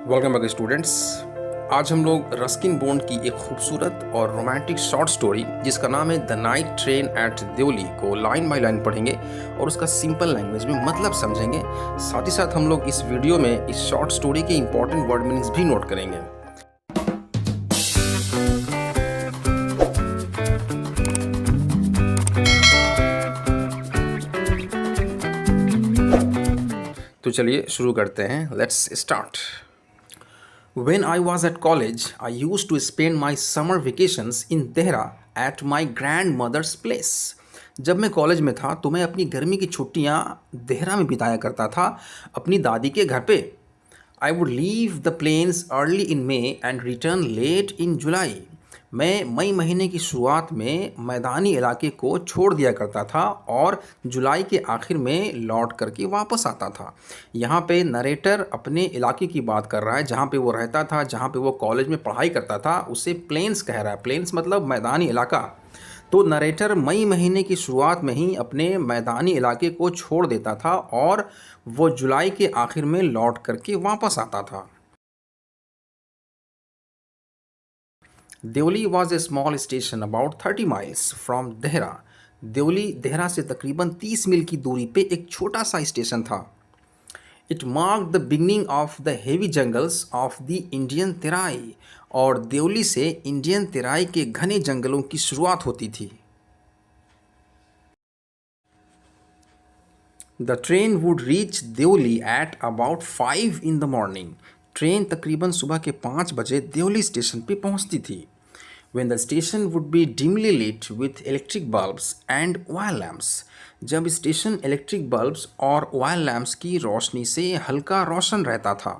Welcome back students. आज हम लोग रस्किन बॉन्ड की एक खूबसूरत और रोमांटिक शॉर्ट स्टोरी जिसका नाम है the night train at Deoli को लाइन बाय लाइन पढ़ेंगे और उसका सिंपल लैंग्वेज में मतलब समझेंगे। साथ ही साथ हम लोग इस वीडियो में इस शॉर्ट स्टोरी के इंपॉर्टेंट वर्ड मीनिंग्स भी नोट करेंगे। तो चलिए शुरू करते हैं। Let's start. When I was at college, I used to spend my summer vacations in Tehra at my grandmother's place. जब मैं कॉलेज में था तो मैं अपनी गर्मी की छुट्टियां देहरा में बिताया करता था अपनी दादी के घर पे। I would leave the plains early in May and return late in July. मैं मई महीने की शुरुआत में मैदानी इलाके को छोड़ दिया करता था और जुलाई के आखिर में लौट करके वापस आता था। यहाँ पे नरेटर अपने इलाके की बात कर रहा है, जहाँ पे वो रहता था, जहाँ पे वो कॉलेज में पढ़ाई करता था, उसे प्लेन्स कह रहा है। प्लेन्स मतलब मैदानी इलाका। तो नरेटर मई महीने की शुरुआत में ही अपने मैदानी इलाके को छोड़ देता था और वो जुलाई के आखिर में लौट करके वापस आता था। Deoli was a small station about 30 miles from Dehra. Deoli Dehra से तकरीबन 30 मील की दूरी पे एक छोटा सा स्टेशन था। It mark the beginning of the heavy jungles of the Indian Terai. और देवली से इंडियन तेराई के घने जंगलों की शुरुआत होती थी। The train would reach Deoli at about 5 in the morning. Train तकरीबन सुबह के 5 बजे देवली स्टेशन पे पहुंचती थी। When the station would be dimly lit with electric bulbs and oil lamps. जब स्टेशन इलेक्ट्रिक बल्ब्स और ऑयल लैम्प्स की रोशनी से हल्का रोशन रहता था।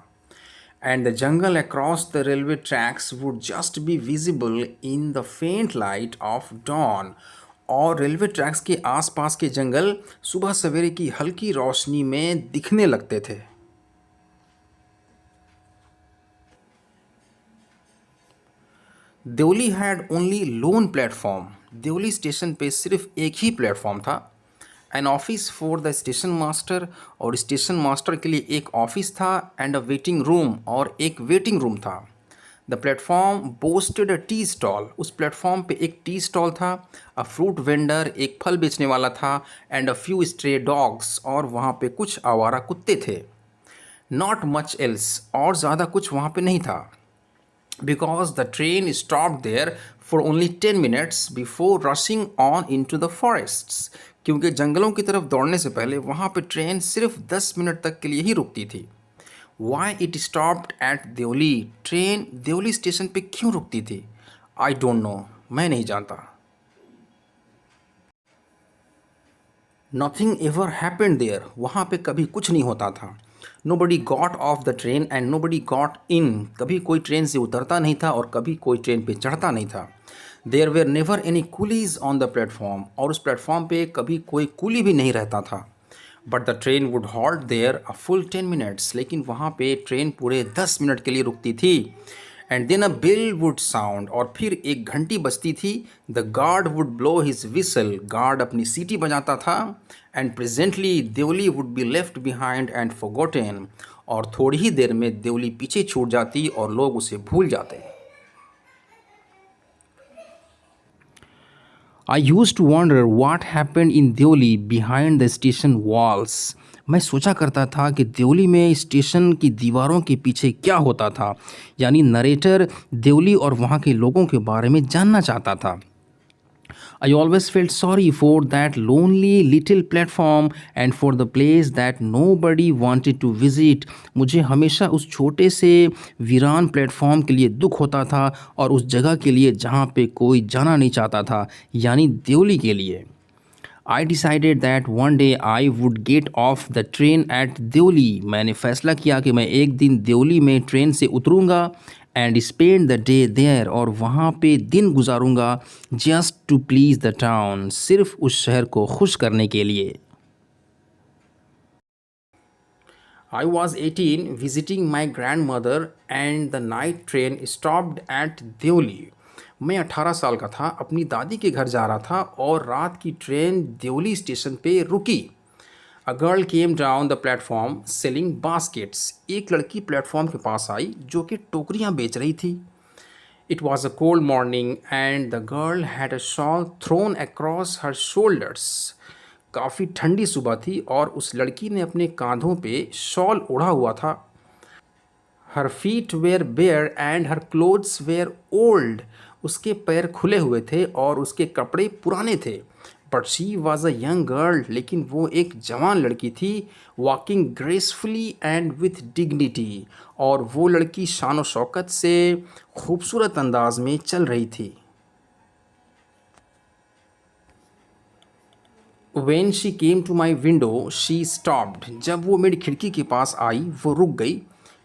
And the jungle across the railway tracks would just be visible in the faint light of dawn. और railway tracks के आसपास के जंगल सुबह सवेरे की हल्की रोशनी में दिखने लगते थे। Deoli had only lone platform. Deoli station पे सिर्फ एक ही प्लेटफॉर्म था। An office for the station master. और स्टेशन मास्टर के लिए एक ऑफिस था। And a waiting room. और एक वेटिंग रूम था। The platform boasted a tea stall. उस प्लेटफॉर्म पे एक टी स्टॉल था। अ फ्रूट वेंडर, एक फल बेचने वाला था। And a few stray dogs. और वहाँ पे कुछ आवारा कुत्ते थे। Not much else. और ज़्यादा कुछ वहाँ पे नहीं था। Because the train stopped there for only 10 minutes before rushing on into the forests. क्योंकि जंगलों की तरफ दौड़ने से पहले वहाँ पे ट्रेन सिर्फ 10 मिनट तक के लिए ही रुकती थी। Why it stopped at Deoli? Train Deoli station पे क्यों रुकती थी? I don't know. मैं नहीं जानता। Nothing ever happened there. वहाँ पे कभी कुछ नहीं होता था। Nobody got off the train and nobody got in. कभी कोई ट्रेन से उतरता नहीं था और कभी कोई ट्रेन पे चढ़ता नहीं था। There were never any coolies on the platform. और उस प्लेटफॉर्म पे कभी कोई कूली भी नहीं रहता था। But the train would halt there a full 10 minutes. लेकिन वहाँ पे ट्रेन पूरे 10 मिनट के लिए रुकती थी। And then a bell would sound. और फिर एक घंटी बजती थी। The guard would blow his whistle. Guard अपनी सीटी बजाता था। And presently Deoli would be left behind and forgotten. और थोड़ी ही देर में देवली पीछे छूट जाती और लोग उसे भूल जाते। I used to wonder what happened in Deoli behind the station walls. मैं सोचा करता था कि देवली में स्टेशन की दीवारों के पीछे क्या होता था। यानी नरेटर देवली और वहाँ के लोगों के बारे में जानना चाहता था। I always felt sorry for that lonely little platform and for the place that nobody wanted to visit. मुझे हमेशा उस छोटे से वीरान प्लेटफॉर्म के लिए दुख होता था और उस जगह के लिए जहाँ पे कोई जाना नहीं चाहता था, यानी देवली के लिए। I decided that one day I would get off the train at Deoli. मैंने फैसला किया कि मैं एक दिन देवली में ट्रेन से उतरूँगा and spend the day there. और वहाँ पे दिन गुजारूँगा just to please the town. सिर्फ उस शहर को खुश करने के लिए। I was 18 visiting my grandmother and the night train stopped at Deoli. मैं 18 साल का था, अपनी दादी के घर जा रहा था और रात की ट्रेन देवली स्टेशन पे रुकी। A girl came down the platform selling baskets. एक लड़की प्लेटफॉर्म के पास आई जो कि टोकरियाँ बेच रही थी। It was a cold morning and the girl had a shawl thrown across her shoulders. काफ़ी ठंडी सुबह थी और उस लड़की ने अपने कांधों पे शॉल ओढ़ा हुआ था। Her feet were bare and her clothes were old. उसके पैर खुले हुए थे और उसके कपड़े पुराने थे। But she was a young girl, लेकिन वो एक जवान लड़की थी। Walking gracefully and with dignity. और वो लड़की शान व शौकत से खूबसूरत अंदाज में चल रही थी। When she came to my window, she stopped. जब वो मेरी खिड़की के पास आई वो रुक गई।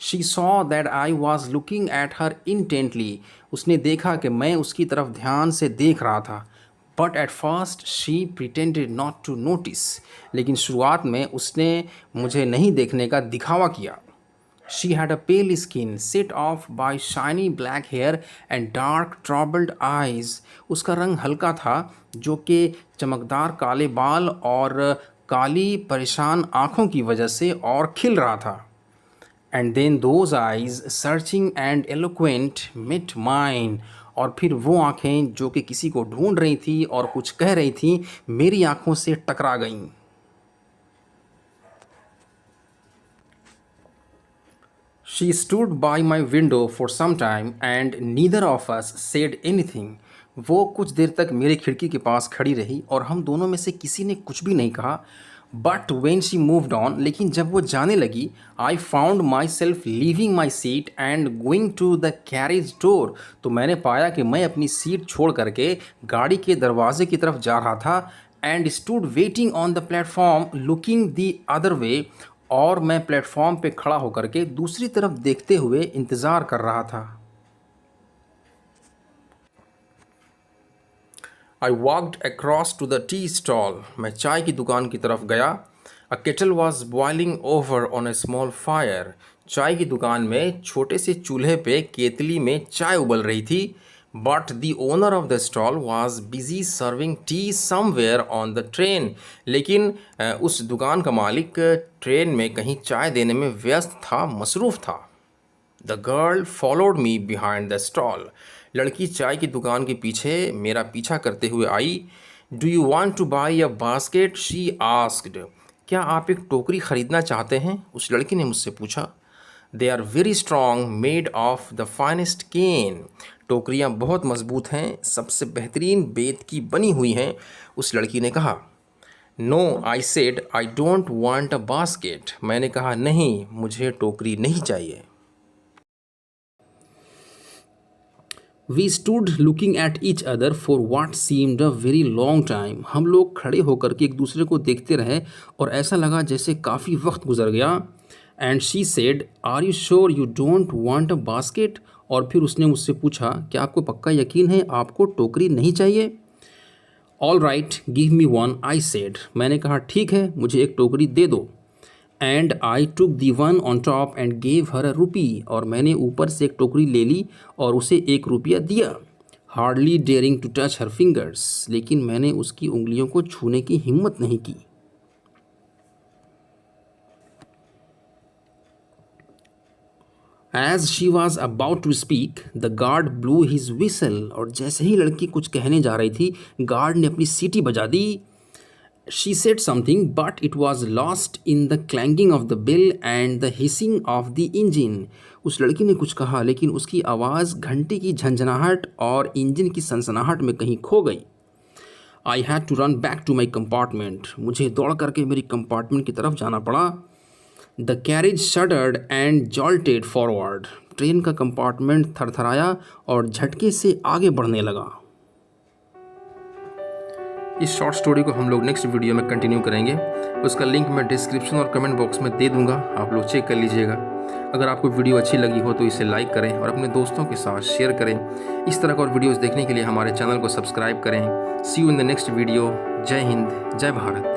She saw that I was looking at her intently. उसने देखा कि मैं उसकी तरफ ध्यान से देख रहा था। But at first she pretended not to notice. लेकिन शुरुआत में उसने मुझे नहीं देखने का दिखावा किया। She had a pale skin set off by shiny black hair and dark troubled eyes. उसका रंग हल्का था जो कि चमकदार काले बाल और काली परेशान आँखों की वजह से और खिल रहा था। And then those eyes, searching and eloquent, met mine. और फिर वो आँखें जो कि किसी को ढूंढ रही थी और कुछ कह रही थी, मेरी आँखों से टकरा गईं। She stood by my window for some time and neither of us said anything. वो कुछ देर तक मेरी खिड़की के पास खड़ी रही और हम दोनों में से किसी ने कुछ भी नहीं कहा। But when she moved on, लेकिन जब वो जाने लगी, I found myself leaving my seat and going to the carriage door. तो मैंने पाया कि मैं अपनी सीट छोड़ करके गाड़ी के दरवाजे की तरफ जा रहा था। And stood waiting on the platform looking the other way. और मैं प्लेटफॉर्म पे खड़ा होकर के दूसरी तरफ देखते हुए इंतज़ार कर रहा था। I walked across to the tea stall. मैं चाय की दुकान की तरफ गया। A kettle was boiling over on a small fire. चाय की दुकान में छोटे से चूल्हे पे केतली में चाय उबल रही थी। But the owner of the stall was busy serving tea somewhere on the train. लेकिन उस दुकान का मालिक ट्रेन में कहीं चाय देने में व्यस्त था, मसरूफ़ था। The girl followed me behind the stall. लड़की चाय की दुकान के पीछे मेरा पीछा करते हुए आई। Do you want to buy a basket? She asked. क्या आप एक टोकरी ख़रीदना चाहते हैं? उस लड़की ने मुझसे पूछा। They are very strong, made of the finest cane. टोकरियाँ बहुत मजबूत हैं, सबसे बेहतरीन बेत की बनी हुई हैं। उस लड़की ने कहा। No, I said, I don't want a basket. मैंने कहा नहीं, मुझे टोकरी नहीं चाहिए। We stood looking at each other for what seemed a very long time. हम लोग खड़े होकर के एक दूसरे को देखते रहे और ऐसा लगा जैसे काफ़ी वक्त गुजर गया। And she said, Are you sure you don't want a basket? और फिर उसने मुझसे पूछा, क्या आपको पक्का यकीन है आपको टोकरी नहीं चाहिए? All right, give me one, I said. मैंने कहा ठीक है, मुझे एक टोकरी दे दो। And I took the one on top and gave her a rupee. और मैंने ऊपर से एक टोकरी ले ली और उसे ₹1 दिया। Hardly daring to touch her fingers. लेकिन मैंने उसकी उंगलियों को छूने की हिम्मत नहीं की। As she was about to speak, the guard blew his whistle. और जैसे ही लड़की कुछ कहने जा रही थी, गार्ड ने अपनी सीटी बजा दी। She said something, but it was lost in the clanging of the bell and the hissing of the engine. उस लड़की ने कुछ कहा, लेकिन उसकी आवाज़ घंटे की झंझनाहट और इंजन की सनसनाहट में कहीं खो गई। I had to run back to my compartment. मुझे दौड़ करके मेरी कंपार्टमेंट की तरफ जाना पड़ा। The carriage shuddered and jolted forward. Train का कंपार्टमेंट थरथराया और झटके से आगे बढ़ने लगा। इस शॉर्ट स्टोरी को हम लोग नेक्स्ट वीडियो में कंटिन्यू करेंगे। उसका लिंक मैं डिस्क्रिप्शन और कमेंट बॉक्स में दे दूंगा, आप लोग चेक कर लीजिएगा। अगर आपको वीडियो अच्छी लगी हो तो इसे लाइक करें और अपने दोस्तों के साथ शेयर करें। इस तरह का और वीडियोज़ देखने के लिए हमारे चैनल को सब्सक्राइब करें। See you in the next video. जय हिंद, जय भारत।